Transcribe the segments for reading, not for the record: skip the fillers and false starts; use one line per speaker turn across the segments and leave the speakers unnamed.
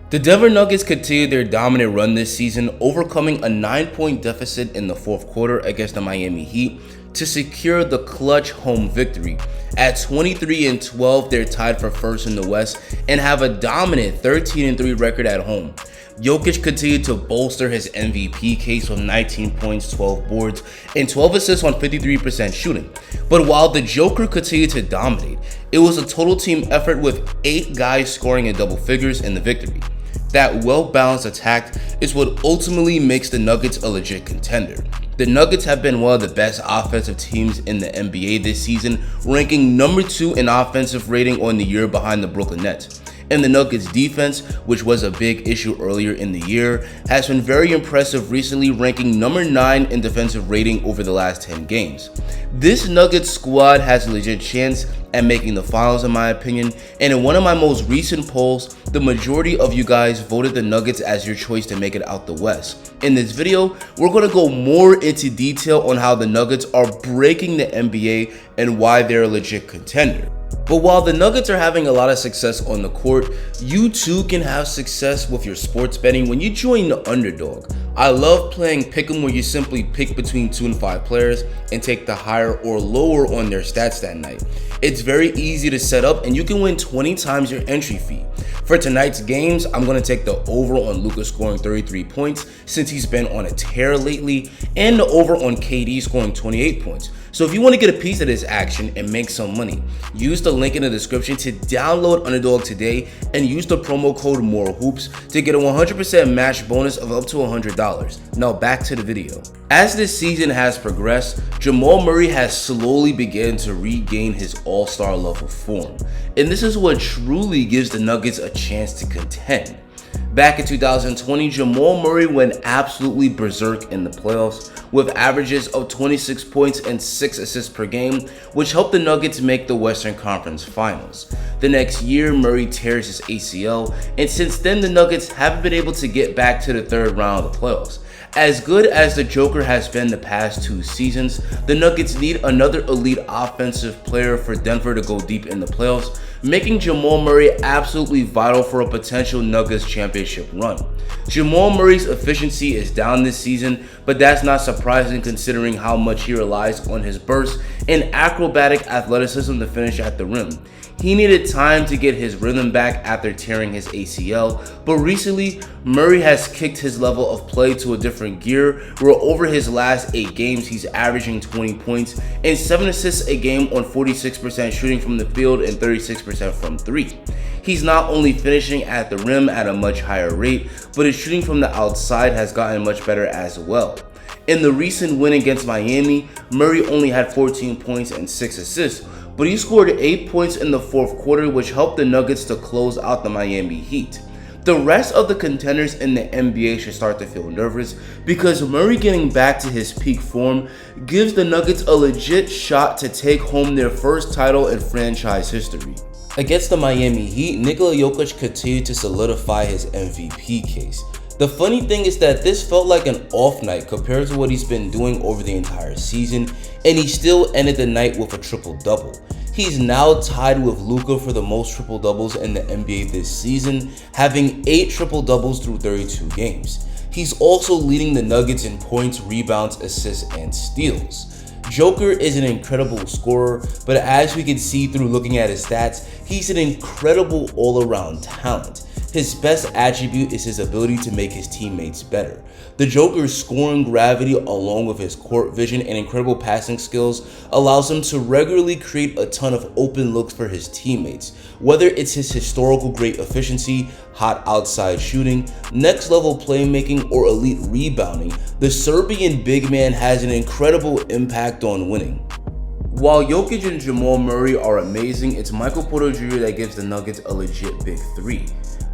The Denver Nuggets continued their dominant run this season, overcoming a 9-point deficit in the fourth quarter against the Miami Heat to secure the clutch home victory. At 23-12, they're tied for first in the West and have a dominant 13-3 record at home. Jokic continued to bolster his MVP case with 19 points, 12 boards, and 12 assists on 53% shooting. But while the Joker continued to dominate, it was a total team effort with 8 guys scoring in double figures in the victory. That well-balanced attack is what ultimately makes the Nuggets a legit contender. The Nuggets have been one of the best offensive teams in the NBA this season, ranking number 2 in offensive rating on the year behind the Brooklyn Nets. And the Nuggets defense, which was a big issue earlier in the year, has been very impressive recently, ranking number 9 in defensive rating over the last 10 games. This Nuggets squad has a legit chance at making the finals in my opinion, and in one of my most recent polls, the majority of you guys voted the Nuggets as your choice to make it out the West. In this video, we're going to go more into detail on how the Nuggets are breaking the NBA and why they're a legit contender. But while the Nuggets are having a lot of success on the court, you too can have success with your sports betting when you join the underdog. I love playing pick'em where you simply pick between 2 and 5 players and take the higher or lower on their stats that night. It's very easy to set up and you can win 20 times your entry fee. For tonight's games, I'm going to take the over on Luka scoring 33 points since he's been on a tear lately, and the over on KD scoring 28 points. So if you want to get a piece of this action and make some money, use the link in the description to download Underdog today and use the promo code MOREHOOPS to get a 100% match bonus of up to $100. Now back to the video. As this season has progressed, Jamal Murray has slowly begun to regain his all-star level form, and this is what truly gives the Nuggets a chance to contend. Back in 2020, Jamal Murray went absolutely berserk in the playoffs with averages of 26 points and 6 assists per game, which helped the Nuggets make the Western Conference Finals. The next year, Murray tears his ACL, and since then the Nuggets haven't been able to get back to the third round of the playoffs. As good as the Joker has been the past 2 seasons, the Nuggets need another elite offensive player for Denver to go deep in the playoffs, making Jamal Murray absolutely vital for a potential Nuggets championship run. Jamal Murray's efficiency is down this season, but that's not surprising considering how much he relies on his burst and acrobatic athleticism to finish at the rim. He needed time to get his rhythm back after tearing his ACL, but recently, Murray has kicked his level of play to a different gear where over his last 8 games, he's averaging 20 points and 7 assists a game on 46% shooting from the field and 36% from 3. He's not only finishing at the rim at a much higher rate, but his shooting from the outside has gotten much better as well. In the recent win against Miami, Murray only had 14 points and 6 assists, but he scored 8 points in the fourth quarter, which helped the Nuggets to close out the Miami Heat. The rest of the contenders in the NBA should start to feel nervous because Murray getting back to his peak form gives the Nuggets a legit shot to take home their first title in franchise history. Against the Miami Heat, Nikola Jokic continued to solidify his MVP case. The funny thing is that this felt like an off night compared to what he's been doing over the entire season, and he still ended the night with a triple-double. He's now tied with Luka for the most triple-doubles in the NBA this season, having 8 triple-doubles through 32 games. He's also leading the Nuggets in points, rebounds, assists, and steals. Joker is an incredible scorer, but as we can see through looking at his stats, he's an incredible all-around talent. His best attribute is his ability to make his teammates better. The Joker's scoring gravity along with his court vision and incredible passing skills allows him to regularly create a ton of open looks for his teammates. Whether it's his historical great efficiency, hot outside shooting, next level playmaking, or elite rebounding, the Serbian big man has an incredible impact on winning. While Jokic and Jamal Murray are amazing, it's Michael Porter Jr. that gives the Nuggets a legit big 3.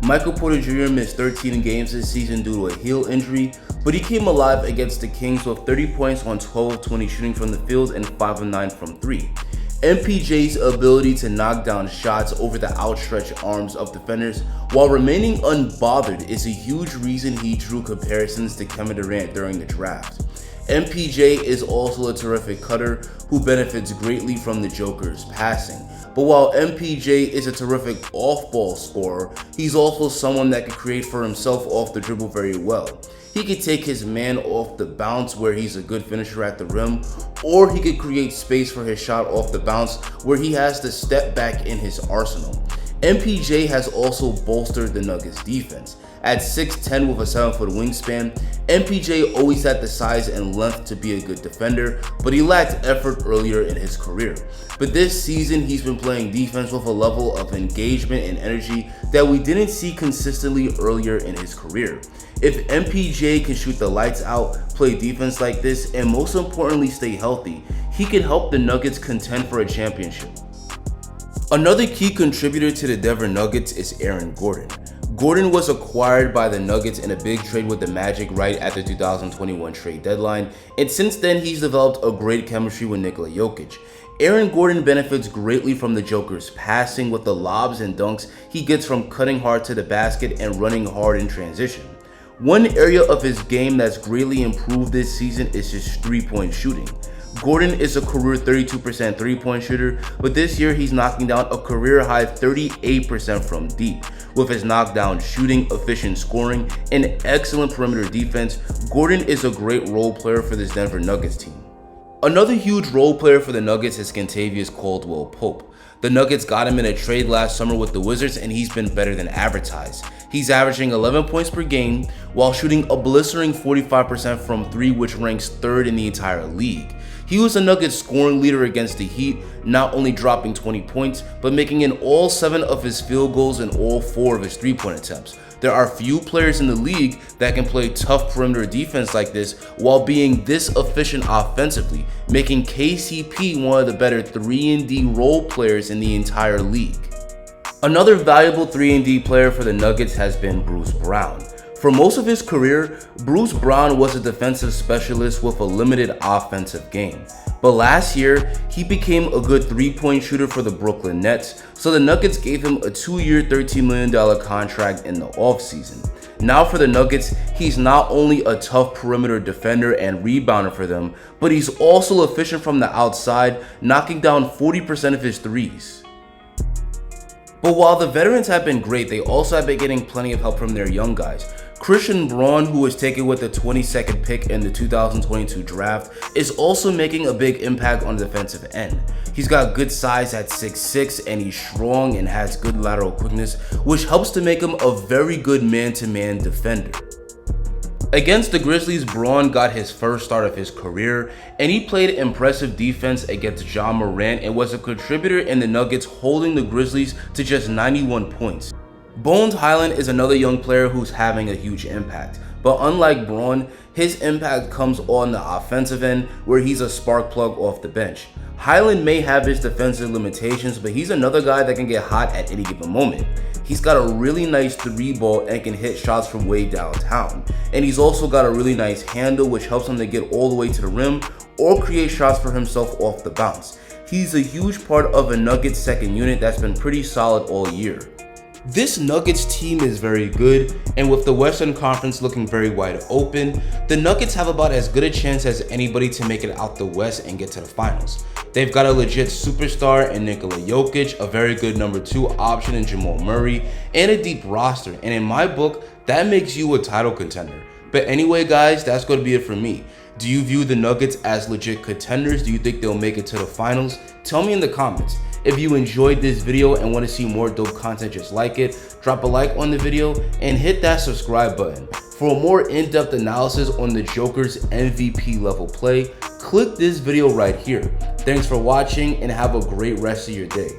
Michael Porter Jr. missed 13 games this season due to a heel injury, but he came alive against the Kings with 30 points on 12 of 20 shooting from the field and 5 of 9 from 3. MPJ's ability to knock down shots over the outstretched arms of defenders while remaining unbothered is a huge reason he drew comparisons to Kevin Durant during the draft. MPJ is also a terrific cutter who benefits greatly from the Joker's passing, But while MPJ is a terrific off-ball scorer, he's also someone that can create for himself off the dribble very well. He could take his man off the bounce where he's a good finisher at the rim, or he could create space for his shot off the bounce where he has to step back in his arsenal. MPJ has also bolstered the Nuggets defense. At 6'10 with a 7-foot wingspan, MPJ always had the size and length to be a good defender, but he lacked effort earlier in his career. But this season, he's been playing defense with a level of engagement and energy that we didn't see consistently earlier in his career. If MPJ can shoot the lights out, play defense like this, and most importantly stay healthy, he can help the Nuggets contend for a championship. Another key contributor to the Denver Nuggets is Aaron Gordon. Gordon was acquired by the Nuggets in a big trade with the Magic right at the 2021 trade deadline, and since then he's developed a great chemistry with Nikola Jokic. Aaron Gordon benefits greatly from the Joker's passing with the lobs and dunks he gets from cutting hard to the basket and running hard in transition. One area of his game that's greatly improved this season is his three-point shooting. Gordon is a career 32% three-point shooter, but this year he's knocking down a career-high 38% from deep. With his knockdown shooting, efficient scoring, and excellent perimeter defense, Gordon is a great role player for this Denver Nuggets team. Another huge role player for the Nuggets is CaldwellPope. The Nuggets got him in a trade last summer with the Wizards, and he's been better than advertised. He's averaging 11 points per game while shooting a blistering 45% from 3, which ranks 3rd in the entire league. He was the Nuggets scoring leader against the Heat, not only dropping 20 points, but making in all 7 of his field goals and all 4 of his three-point attempts. There are few players in the league that can play tough perimeter defense like this while being this efficient offensively, making KCP one of the better 3-and-D role players in the entire league. Another valuable 3-and-D player for the Nuggets has been Bruce Brown. For most of his career, Bruce Brown was a defensive specialist with a limited offensive game. But last year, he became a good three-point shooter for the Brooklyn Nets, so the Nuggets gave him a 2-year, $13 million contract in the offseason. Now for the Nuggets, he's not only a tough perimeter defender and rebounder for them, but he's also efficient from the outside, knocking down 40% of his threes. But while the veterans have been great, they also have been getting plenty of help from their young guys. Christian Braun, who was taken with the 22nd pick in the 2022 draft, is also making a big impact on the defensive end. He's got good size at 6'6", and he's strong and has good lateral quickness, which helps to make him a very good man-to-man defender. Against the Grizzlies, Braun got his first start of his career, and he played impressive defense against Jamal Murray and was a contributor in the Nuggets holding the Grizzlies to just 91 points. Bones Hyland is another young player who's having a huge impact, but unlike Braun, his impact comes on the offensive end where he's a spark plug off the bench. Hyland may have his defensive limitations, but he's another guy that can get hot at any given moment. He's got a really nice 3-ball and can hit shots from way downtown. And he's also got a really nice handle which helps him to get all the way to the rim or create shots for himself off the bounce. He's a huge part of a Nuggets second unit that's been pretty solid all year. This Nuggets team is very good, and with the Western Conference looking very wide open, the Nuggets have about as good a chance as anybody to make it out the West and get to the finals. They've got a legit superstar in Nikola Jokic, a very good number 2 option in Jamal Murray, and a deep roster, and in my book, that makes you a title contender. But anyway guys, that's going to be it for me. Do you view the Nuggets as legit contenders? Do you think they'll make it to the finals? Tell me in the comments. If you enjoyed this video and want to see more dope content just like it, drop a like on the video and hit that subscribe button. For a more in-depth analysis on the Joker's MVP level play, click this video right here. Thanks for watching and have a great rest of your day.